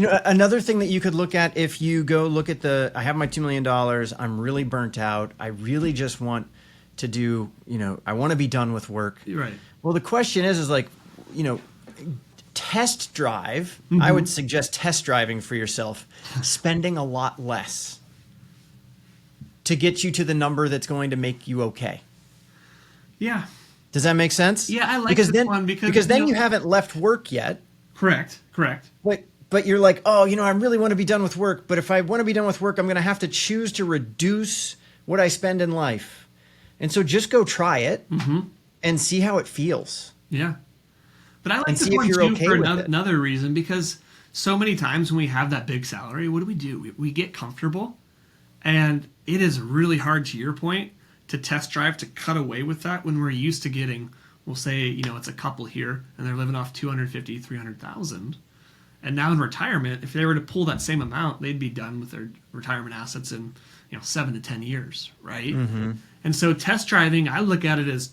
Another thing that you could look at if you go look at I have my $2 million, I'm really burnt out. I really just want to do, I want to be done with work. Right. Well, the question is like, test drive. I would suggest test driving for yourself, spending a lot less to get you to the number that's going to make you okay. Yeah. Does that make sense? Yeah, I like this one because then you haven't left work yet. Correct. But you're like, oh, I really want to be done with work. But if I want to be done with work, I'm going to have to choose to reduce what I spend in life. And so just go try it and see how it feels. Yeah. But I like this see if one you're too okay for with it. another reason, because so many times when we have that big salary, what do? We get comfortable, and it is really hard, to your point, to test drive to cut away with that when we're used to getting, we'll say, it's a couple here and they're living off 250, 300,000. And now in retirement, if they were to pull that same amount, they'd be done with their retirement assets in 7 to 10 years, right? And so test driving, I look at it as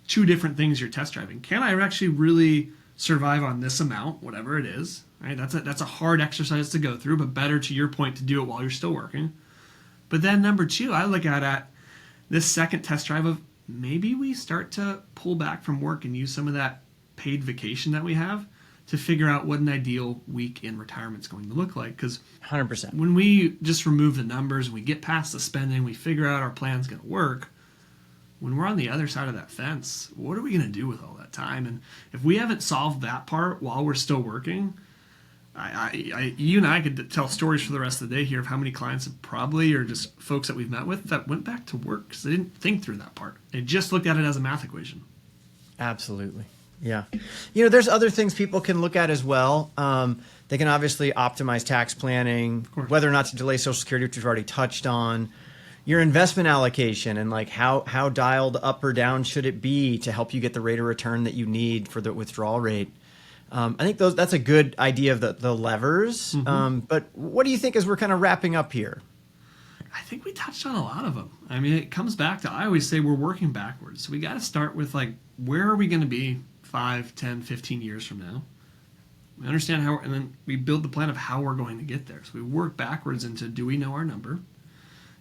two different things you're test driving. Can I actually really survive on this amount, whatever it is? Right? That's a hard exercise to go through, but better, to your point, to do it while you're still working. But then number two, I look at this second test drive of maybe we start to pull back from work and use some of that paid vacation that we have to figure out what an ideal week in retirement is going to look like. Because 100%. when we just remove the numbers, we get past the spending, we figure out our plan's going to work. When we're on the other side of that fence, what are we going to do with all that time? And if we haven't solved that part while we're still working, you and I could tell stories for the rest of the day here of how many clients have probably, or just folks that we've met with, that went back to work because they didn't think through that part. They just looked at it as a math equation. Absolutely. Yeah. There's other things people can look at as well. They can obviously optimize tax planning, whether or not to delay Social Security, which we've already touched on. Your investment allocation and like how dialed up or down should it be to help you get the rate of return that you need for the withdrawal rate. I think that's a good idea of the levers. But what do you think as we're kind of wrapping up here? I think we touched on a lot of them. I mean, it comes back to, I always say we're working backwards. So we got to start with like, where are we going to be 5, 10, 15 years from now? We understand how, and then we build the plan of how we're going to get there. So we work backwards into, do we know our number?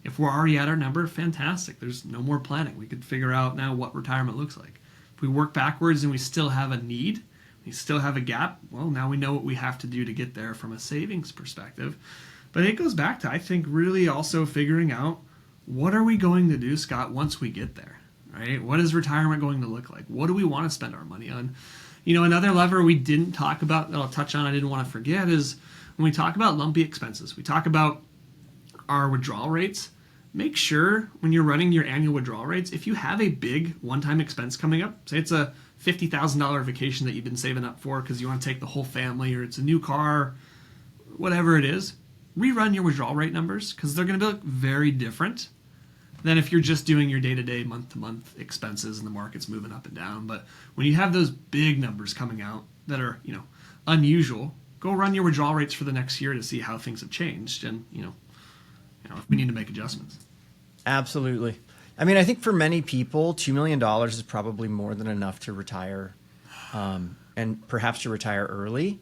If we're already at our number, fantastic. There's no more planning. We could figure out now what retirement looks like. If we work backwards and we still have a need, we still have a gap, well, now we know what we have to do to get there from a savings perspective. But it goes back to, I think, really also figuring out, what are we going to do, Scott, once we get there, right? What is retirement going to look like? What do we want to spend our money on? Another lever we didn't talk about that I'll touch on, I didn't want to forget, is when we talk about lumpy expenses, we talk about our withdrawal rates. Make sure when you're running your annual withdrawal rates, if you have a big one-time expense coming up, say it's a $50,000 vacation that you've been saving up for because you want to take the whole family, or it's a new car, whatever it is, rerun your withdrawal rate numbers, because they're going to look very different than if you're just doing your day-to-day, month-to-month expenses and the market's moving up and down. But when you have those big numbers coming out that are, unusual, go run your withdrawal rates for the next year to see how things have changed, and if we need to make adjustments. Absolutely. I mean, I think for many people, $2 million is probably more than enough to retire, and perhaps to retire early.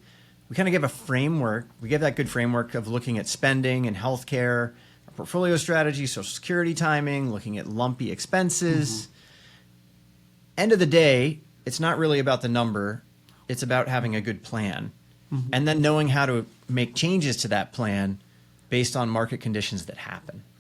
We kind of give a framework. We give that good framework of looking at spending and healthcare, our portfolio strategy, Social Security timing, looking at lumpy expenses. End of the day, it's not really about the number. It's about having a good plan, and then knowing how to make changes to that plan based on market conditions that happen.